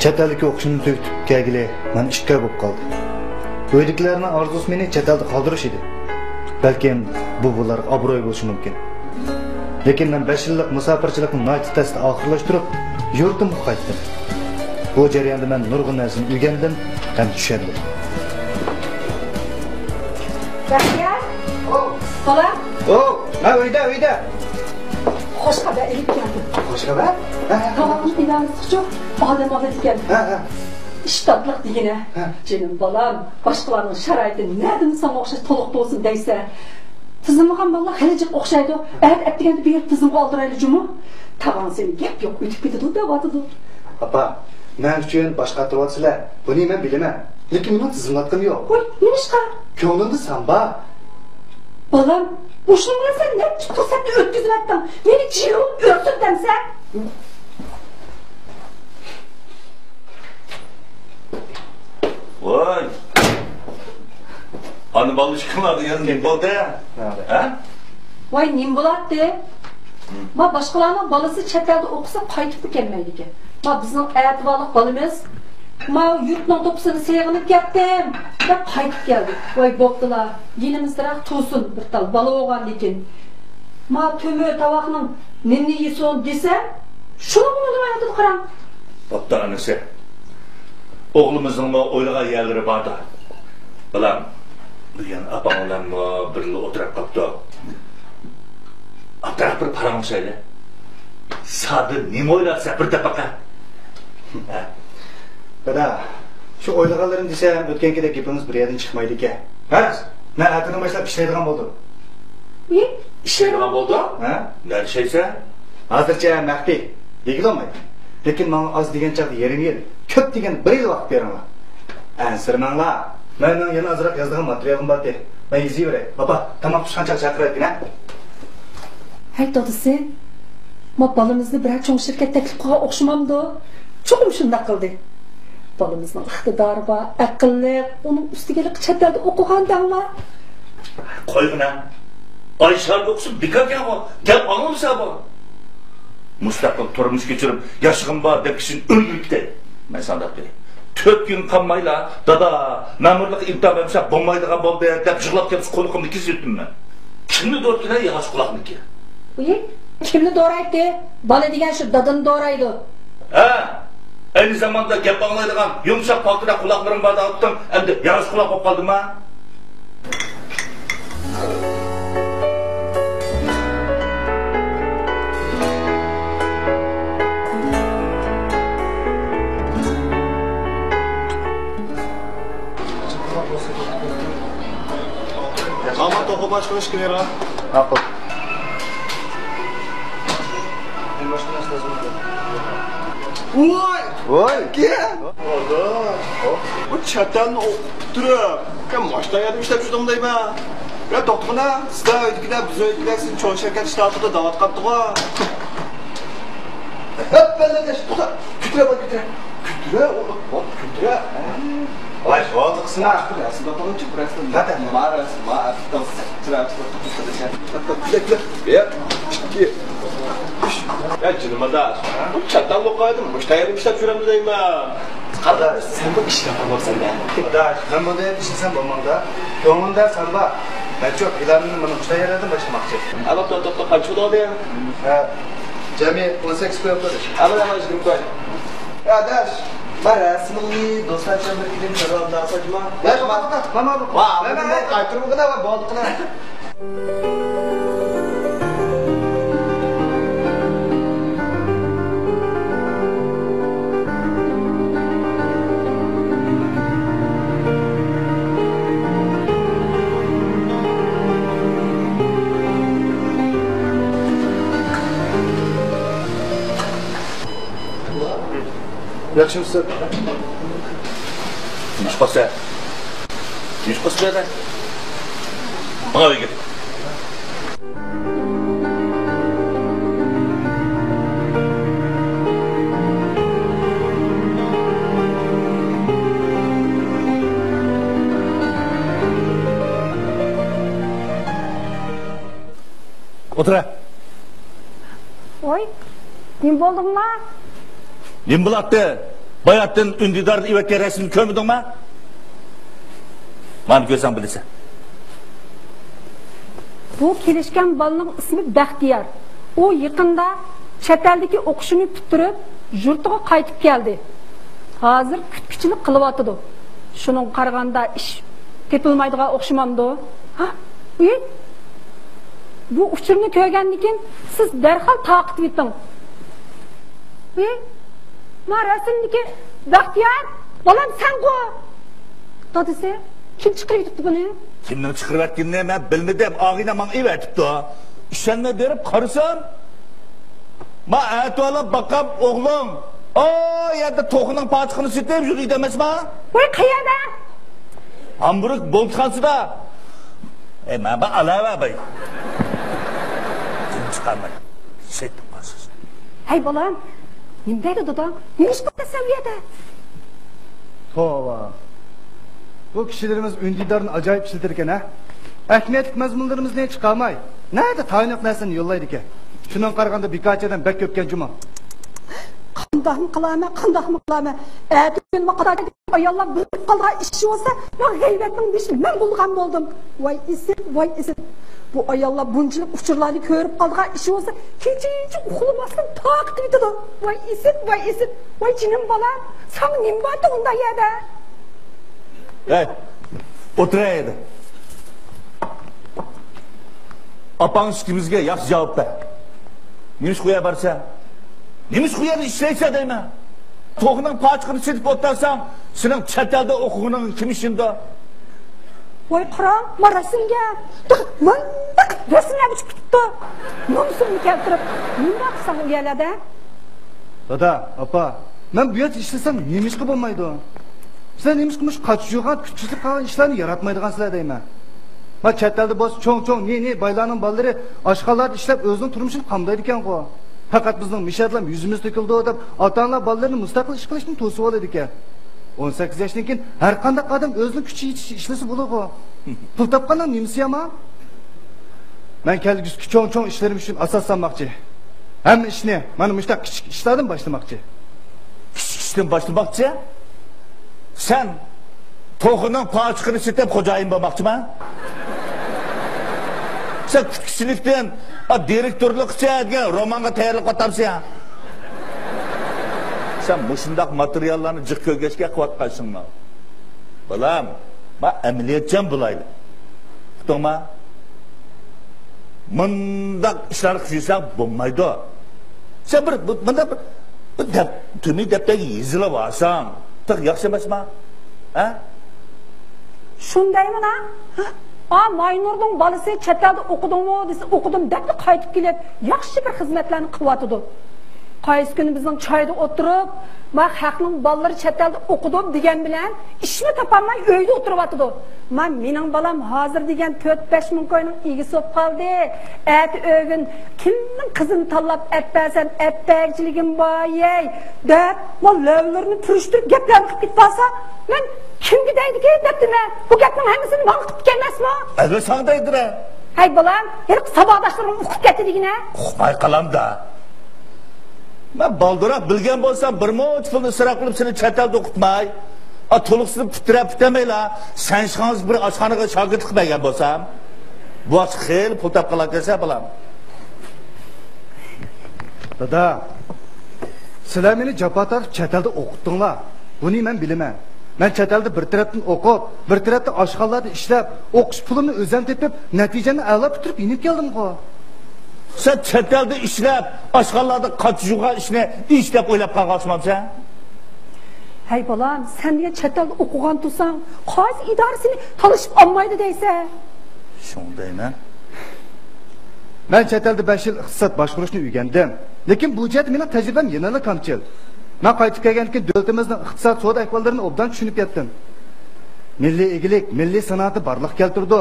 chet elga o'qishimni tugatib kelgili men 2 oy bo'lib qoldi. Uydagilarning orzusi meni chet elda qoldirish edi. Balkim bular obro'y bo'lishi mumkin. Lekin men 5 yillik musofirchilikni nihoyat tezda oxirlashtirib, yurtimga qaytdim. Bu jarayonda men nurg'un narsani o'rgandim ham tushundim. Baxtiyor? Bola? Ha, uyda. Xo'sh xabar elib keldim. Xo'sh xabar? Tovoqni inamiz chiqib, odam ekan. Ha. İştahlık degene. Canım balam, başkalarının şaraiti nereden sana o'xshash to'liq bo'lsin deysa. Tizimgan balla xalajib o'xshaydi. Eğer etdiganda bir tizim qoldirayli jumu. Tavan seni gap yo'q, o'tib ketadi, da'vatidi. Papa, men uchun boshqa atrofsizlar. Buni men bilaman. Lekin mening tizimlatqim yo'q. Qo'y, nimishqa? Ko'nglimda samba. Balam, boshim bilan sen ne fursatni o'tkazib meni jirim o'rsin demsa. Vay! Hani balı çıkmadı ya, ne oldu ya? Ha? Vay, nim bo'latdi? Ma boshqalarning balasi chet elda o'qisa qaytib kelmaydi ekan. Ma bizning ayatvorliq balamiz ma yurtning to'pisini seg'inib ketdim deb qaytib keldi. Voy bo'ptilar, yelimizdaroq to'sin bir tal bola o'g'an lekin. Ma to'mi tovoqning nimni yesin desa, shuni unutmaydi qarang. Bo'pti anisi. Oğlumuzun da oylagan yerleri vardı. Balam, buyan apamlarımla birli oturup kaptı. Atraf bir paramı söyle. Sadı nemi oylarsa bir de baka. Bada, şu oylaganlarım desem ötkenkide gapimiz bir yerden çıkmaydı ki. Ha? Ne atını başlap işleydiğim oldu. Ne? İşleydiğim oldu? Ha? Ne şeyse? Hazırca mehdi. Yegil olmaydı. Lekin bana az degan chaqda yerim yer, ko'p degan 1 yil vaqt beringlar. Ansirmanglar. Mening yana azroq yozadigan materialim bor-ku. Men yozayveray. Papa, tamom pishqancha chaqiraydi, ha? Hey dadisi, ma balamizni bir cho'ng shirkat taklif qilgan o'xshamamdi. Cho'qim shunday qildi. Balamizning iqtidori bor, aqlli, uning ustiga chet elda o'qigan danglar. Qo'ygina. Ayshar o'qsin, bikaga bor. Gap anlamsa bor. Mustaqil turmuş geçirip yaşığım var dep kişinin öldürükte. Ben sana da bileyim. 4 gün kalmayla dada memurluk imtihan vermişler bombaydığa bol be dep jığlap gelip kolukumda kesildim ben. Kimni doğraydı yağış kulakını ki? Uy, kimni doğraydı? Bana degan şu dadını doğraydı. Ha? Aynı zamanda gap anlaydigan yumuşak paltıda kulaklarım vardı attım. Hem de yağış kulak olup kaldım ha. Ama topu başlamış ki ya. Aql. Voy, ki? Bu çatan oturup, ben maçta yardım işlep şudum deyim ha. Ya doktoruna, sizler öyküler, biz öyküler sizin çoğu şirket iştahında davat kaptık ha. Hep böyle de şurada, kütüre bak kütüre. Kütüre oğlum, bak kütüre. Vay, oldu kısına. Burası da falan çık, burası da. Hadi. Mağarası, Ya canım adaş, bu çattan lokaydım, boşta yarım işlep şuramda deyim ha. Kardeş, sen bu işi yapamazsın ya. Adaş, ben bunu düşünsem olmamda. Ko'nglimda samba. Ben çok ilanını bana uçta yerlerden başlamakçı. Alap topla kaç oldu ya? Cemi 18 koy yapıyoruz. Ama canım koy. Ya adaş, bana sınırlı dostlar çabuk gidin şuradan daha saçma. Ya mama bu. Vah, ben kaytırım bu kadar var, boğduk kadar. Yaxshimisiz? Nishqosa. Nishqosa berdi. Bana git. Otur. Oy, kim bo'ldingmi? Nim bo'latdi? Bayattin Ündidar İvek'e resmini görmedin mi? Bana görsen bilirsen. Bu kelishgan bolaning ismi Baxtiyor. O yaqinda chet eldagi o'qishini bitirib, yurtiga qaytib keldi. Hozir kutkichilik qilyotdi. Shuning qaraganda ish tepilmaydigan o'xshamamdi. Ha? Bu uchurni ko'rgandan keyin siz darhol taqib eting. Ma rasmdagi Baxtiyor, bolam sen-ku. Dadisi, kim chiqarib yutibdi buni? Kimning chiqarib yotganini men bilmadim. Og'ina men evatibdi. Ishonma berib qarasam, ma atolib baqab o'g'lim, o yerda to'qining pochiqini sitib yuriydi emasmi? Voy qayerda? Hamburg boltxonasida. Men ba alava bay. Kim chiqarmay. Setib qolsiz. Hey bolam, nima deydi dadam? Nima ish qilasan bu yerda? Tova. Bu kişilerimiz Ündidar'ın acayip işletir iken ha. Ehmiyetlik mezmunlarımız ne çıkamay? Nerede tayinlik nesini yollaydı ki? Şunun qaraganda birkaç adam bek köpken cuma. Qandaqmı qilama? Gün vaqada ayollar bilib qolgan ish olsa, men g'aybatning beshi men bo'lgan bo'ldim. Voy isit. Bu ayollar bunchilik uchurlarni ko'rib qolgan ish olsa, kecha uxlamasdan taqib etadi. Voy isit. Voy jinim bolam, sen nima bo'ldi unda yerda? Hey, oturaydı. Apanız kimizge yaxşı cevap ver. Nemiş kuya barsa? Nemiş kuyanı işleyse deyme. Toğunun paçkını silip otarsan, senin çetelde okuğunun kim işinde? Voy qaram, ma rasmga. Men rasmga bichib ketdi. Nomsumni keltirib, nima qilsam u yerlarda? Dada, apa, ben bu yer işlesem nemiş ki bulmaydı o. Sizler nemiş kılmış kaçıcıgan, küçücük kalan işlerini yaratmaydıgan sizler deyme. Ma çetlerde boz çoğun ne baylarının balları aşkalarda işlep özünün turmuşunu kamdaydıken ko. Fakat bizden mişadlam yüzümüz döküldü o da atanlar ballarını mustakil iş kılışını tosu olaydıken. 18 yaşındayken her kandak adam özünün küçüğü işlesi bulur ko. Pul tapkandan nemisi ama. Ben kelgüz çoğun işlerim için asaslanmakçı. Hem işine, bana müştak küçük işlerden başlamakçı. Küçük işten başlamakçı? Sen toğunun paçkını silip hocayın olmakçı mı? Sen küçükçülükten direktörlük için romanga tayarlık atamsın ya. Sen muşundak materyallarını cık kögeçke kıvatkaysın mı? Balam, emniyetçen bulaylı. Tutun mu? Mındak işler kışıysan bulmaydı. Sen tümü depteki yüzüle varsan, tak yakşamaz mı? Ha? Shundaymi ha? Maynurning bolasi chet elda o'qidingmi desa, o'qidim deb qaytib keladi. Yaxshi bir xizmatlarni qilyotdi. Qaysi kuni bizning choyda o'tirib, men haqning bolalari chet elda o'qidim degan bilan ishni topolmay uyda o'tiryotdi. Mening bolam hozir degan 4-5 ming ko'yning egisi bo'lib qoldi. Ati o'gin kimning qizini tanlab atpasan, atpakchiligim boyay deb, lavlarni turishtirib gaplarni qilib ketsa, men kimga deydi ki debdimi? Bu gapning hammasini men qilib kelmasmi? Evet sana deydir ha. Hey bolam, her saboqdoshlarim o'qib ketdi degina. Uqmay qalam da. Ben baldırak bilgen bolsam bir moç pulni ısrar qilib seni chet elda o'qitmay, to'liqsizib bitirmayla, sen şans bir oshxonaga shogird qilmagan bo'lsam, bu ochiq xeyli pul topqalar kelsa bolam. Dada, sizler beni japa tartib chet elda o'qitdinglar. Buni men bilaman. Ben chet elda bir tarafdan o'qib, bir tarafdan oshxonalarda ishlab, o'qish pulini o'zim tepib, natijani a'lo bitirib inib keldim-ku. Sen chet elda ishlab, oshxonalarda qochishga ishni ish deb o'ylab qolgansan? Hey bolam, sen degan chet elda o'qigan tursan, qaysi idorasini tanishib olmaydi deysa? Shundaymi? Ben chet elda 5 yil iqtisod boshqarishni o'rgandim. Lekin bu jihat mening tajribam yanada kamchil. Ben qaytib kelgandan keyin davlatimizning iqtisod savdo ahvollarini obdan tushunib yetdim. Milliy egilik, milliy sanoatni barliq keltirdi.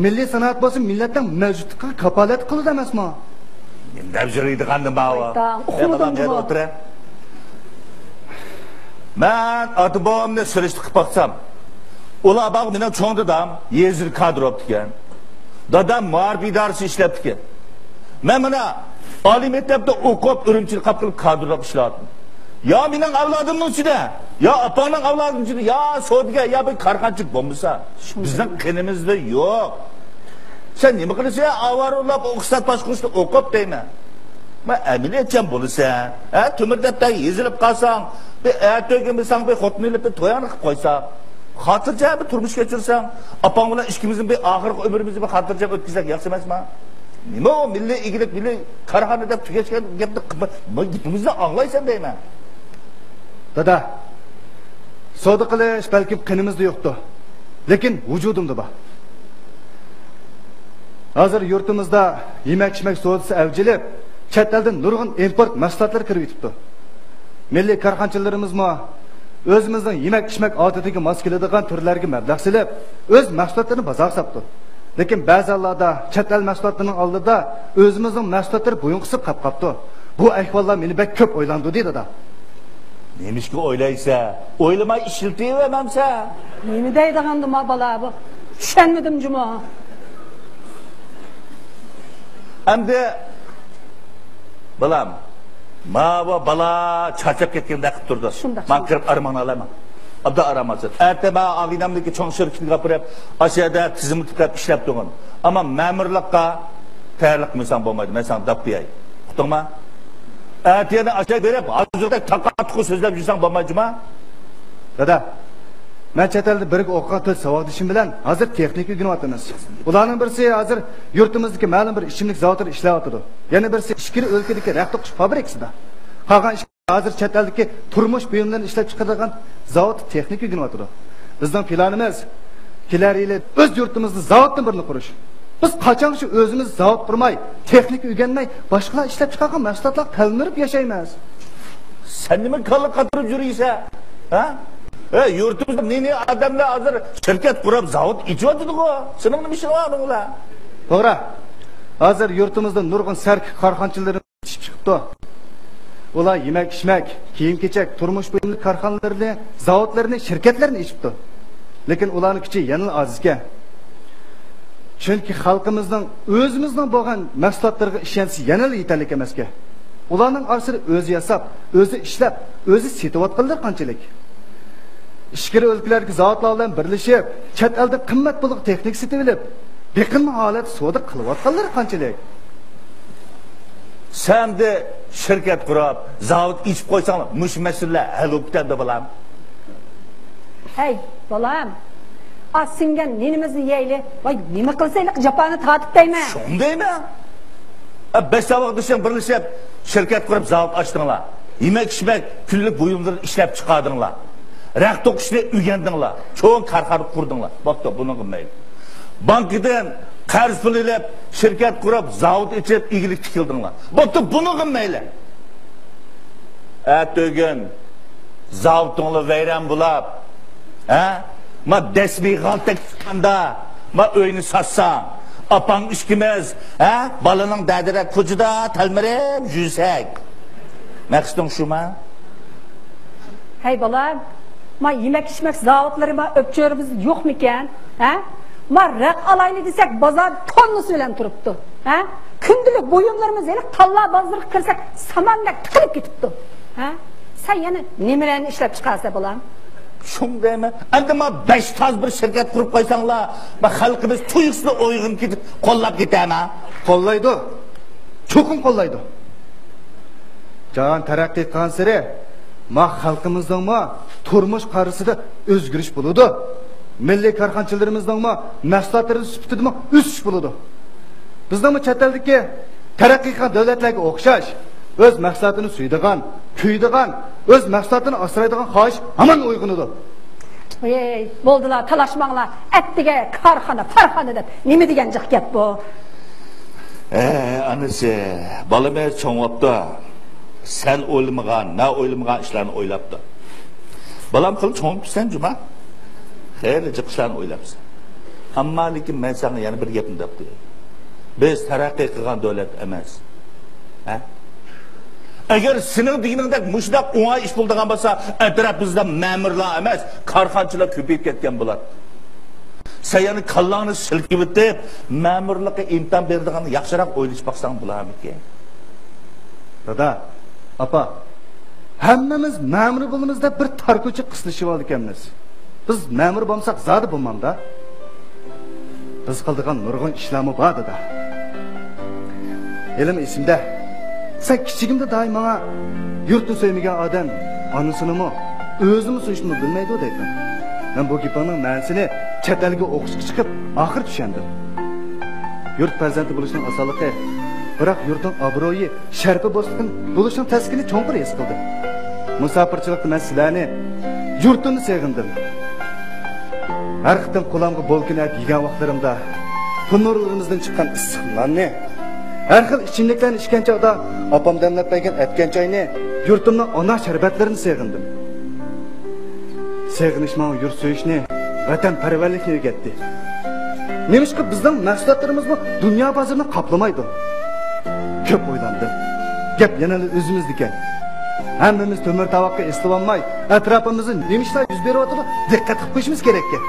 Milliy sanoat bo'lsa millatning mavjudligiga kapolat qildi emasmi? Nima jiriydi qanday bavo? Uxladim. Ben ata-bobomni surishti qilib baqsam, ular baq meni cho'ng dadam yezir kadr o'pdigan. Dadam ma'rifat idorasi ishlatdigan. Men mana oliy maktabda o'qib, Urumchilik qilib kadrlar ishladim. Ya mening avlodimning ichida, ya opangning avlodining ichida, ya sodiga, ya bir karxanchilik bo'lmasa, bizning qinimizda yo'q. Sen nima qilasan? Avarolab o'qisat boshqurishni o'qib deyman. Men amaliyatchan bo'lsa, tumirdabdagi yezilib qolsang, bir ertaga bilsang bir xotin olib to'yani qilib qo'ysaq, xotirjam bir turmush kechirsang, opang bilan ishkimizni bir oxirgi umrimizni bir xotirjam o'tkazsak yaxshi emasmi? Nima o milliy egilik, milliy korxona deb tugashgan gapni gapimizni anglaysan deyman. Dada, savdo qilish balki qinimizda yo'qdir, lekin vujudimda bor. Hozir yurtimizda yemak-ichmak savdosi avjilib, chet eldan nurg'un import mahsulotlar kirib yetibdi. Milliy korxonchilarimizmi o'zimizning yemak-ichmak odatiga mos keladigan turlarga mablag' silib, o'z mahsulotlarini bozorga sapdi. Lekin ba'zilarda chet el mahsulotlarining oldida o'zimizning mahsulotlar bo'yin qisib qolibdi. Bu ahvollar meni bek ko'p o'ylandi deydi dada. Nemishki o'ylaysa, o'ylamay ishiltayvermamsa. Nima deydigandi ma bola bu? Tushunmadim juma. Endi balam, mava bala charchab ketganda qilib turdi. Men kirib armon olaman. Abda aramasın. Ertebe ağinamdaki çoğun şirketini kapırıp aşağıda tizimi tıkap işlep durun. Ama memurlukka tayarlık mı sen bulmaydı? Ben sana dap diyeyim. Kutun mu? Ertebe aşağı verip azıcık takatlıkı sözler yüzden bulmaydı mı? Dada, ben çeteldi birik okuqatı savadışım bilen hazır teknik ülgünü atınız. Ulanın birisi hazır yurtumuzdaki məlum bir işimlik zavatır işlev atıdı. Yani birisi işkiri ülkedeki rəxtokuş fabrikası da. Kagan hazır chet eldagi turmush buyumlarini ishlab chiqaradigan zavod texnik ugini o'tadi. Bizning planimiz kelar yili o'z yurtimizni zavoddan birini qurish. Biz qachon shu o'zimiz zavod qurmay, texnik o'rganmay, boshqalar ishlab chiqargan mahsulotlar tanlab yashaymiz. Sen nima qilib qatirib yuriysan? Ha? Yurtimizda ne odamlar hozir shirkat qurib zavod ichyotidi-ku. Sening nima ishing bor ular? To'g'ri. Hozir yurtimizda nurg'un sark korxonchilari chiqibdi. Ular yemek-ichmak, kiyim-kechak, turmush buyumli korxonalarini, zavodlarini, shirkatlarini ichibdi. Lekin ularning kuchi yanada ozga. Chunki xalqimizning o'zimizning bo'lgan mahsulotlarga ishonchi yanada yetarli emasga. Ularning orasida o'zi yasab, o'zi ishlab, o'zi setayotganlar qanchalik. Ishkiri o'lkalarga zavodlar bilan birlashib, chet elda qimmat pulga texnik setib olib, beqinma holat savdo qilayotganlar qanchalik. Sen de şirket kurup, zavod içip koysan, muş mesele hal o'ptan da balam. Hey, balam. Asingan nenimizni yeyli. Voy, nima qilsaylik Japanni tatib deyman. Shundaymi? Besh savod dishing birlashib, şirket kurup zavod ochdinglar. Yemek-ichmak, kunlik buyumlarni ishlab chiqardinglar. Raq to'qishni o'rgandinglar. Cho'ng korxona qurdinglar. Bo'pti, buni qilmaydi. Bankidan qarz pul ilib, şirket kurup, zavod içip, iyilik tikildinglar. Bo'pti, buni qilmaydi. Ertagin zavodingni vayron bo'lib, ma desmi g'altak chiqqanda, ma uyni satsam, opang ishkimiz, balaning dadira ko'chada talmirib yursak. Maqsading shumi? Hey balam, ma yemek-ichmak zavodlari ma o'pchorimiz yo'qmikan? Ma raq alayli desek bozor tonnasi bilan turibdi. Kundilik buyumlarimiz yana talla bozorga kirsak samandek tiqilib ketibdi. Sen yana nimalarni ishlab chiqarsa bo'lam? Shundaymi? Endi ma 5 toz bir shirkat qurib qo'ysanglar, va xalqimiz tuyuqsini o'yg'in ketib qo'llab ketama. Qo'llaydi. Cho'qin qo'llaydi. Jahon taraqqiy qilgan sari ma xalqimizning ma turmush qarasida o'zgarish bo'ladi. Milliy korxonchilarimizning ma mahsulotlari sifatida ma o'sish bo'ladi. Bizning chet eldagi taraqqiy qilgan davlatlarga o'xshash o'z mahsulotini suydigan, kuydigan, o'z mahsulotini asraydigan xohish hamon uyg'unidi. Ey, bo'ldilar, talashmanglar. Attiga korxona, farxona deb nima degan jiq gap bu? Anisi, balalar cho'ng'obdi. Sen o'ylamagan, na o'ylamagan ishlarni o'ylabdi. Balam qilib cho'ngibsan juma. Xeyli jiqishlarni o'ylabsan. Ammo lekin men senga yana bir gapni debdi. Biz taraqqiy qilgan davlat emas. Agar sening diningdek mushdaq o'ng'ay ish bo'ladigan bo'lsa, atrofimizda ma'murlar emas, korxonchilar ko'payib ketgan bo'ladi. Sen yani kallangni silkib o'tib, ma'murlikka imkon beradigan yaxshiroq o'ylash baqsang bo'larmiki? Dada, apa, hammamiz ma'mur bo'limizda bir tarko'chi qislashib oldik ekanmiz. Biz ma'mur bo'lsak zodi bo'lmamda. Biz qildigan nurg'un ishlarni bor-da. Elim esimda. Sen kichigimda doim menga yurtni sevmagan odam onasini o'zini suyishni bilmaydi deydi. Men bu gapning ma'nosini chet elga o'qishga chiqib, oxir tushundim. Yurt farzandi bo'lishning osonligi, biroq yurtning obro'yi, sharfi bo'lishning taskini cho'nqir his qildim. Musofirchilikda men sizlarni, yurtimni sevgindim. Har qitim qo'limga bo'lkinat yegan vaqtlarimda bu nurlarimizdan chiqqan issiqlarni, har xil ichimliklarni ichgan chog'da opam damlab bergan atgan choyni, yurtimning ona sharbatlarini sevgindim. Sevginish men yurt suyishni, vatanparvarlikni o'rgatdi. Nemishki bizning mahsulotlarimiz bu dunyo bozorini qoplamaydi. Ko'p o'ylandim. Gap yana o'zimiznikan. Hammamiz temir tavoqqa eslab olmay, atrofimizni nemishlar yuz beryapti, diqqat qilib qo'yishimiz kerak ekan.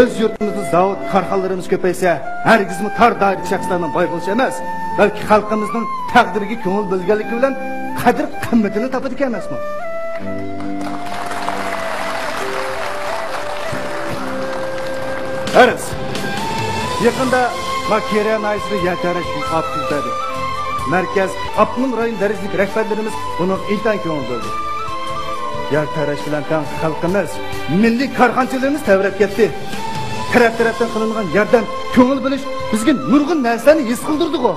O'z yurtimizda zavod, korxonalarimiz ko'paysa, hargizmi tor doirali shaxslardan boy bo'lish emas, balki xalqimizning taqdiriga ko'ngil bilganligi bilan qadr qimmatini topadi ekan emasmi? Aras. Yaqinda Makeriya naysida yatarash yaptırdı. Merkez Abnum rayon darajalik rahbarlarimiz buni intan ko'ngil bo'ldi. Yatarash bilan tan xalqimiz, milliy korxonchilarimiz tavrab ketdi. Taraf-tarafdan qilingan yordam, ko'ngil bilish bizga nurg'un narsalarni his qildirdi-ku.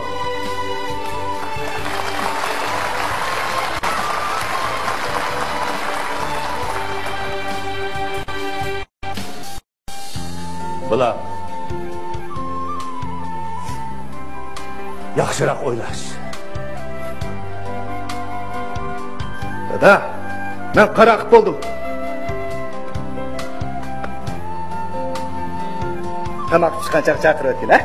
Bular yaxshiroq o'ylash. Dada, men qaraqib bo'ldim. Tamoq chiqqancha chaqirib o'tgin, ha?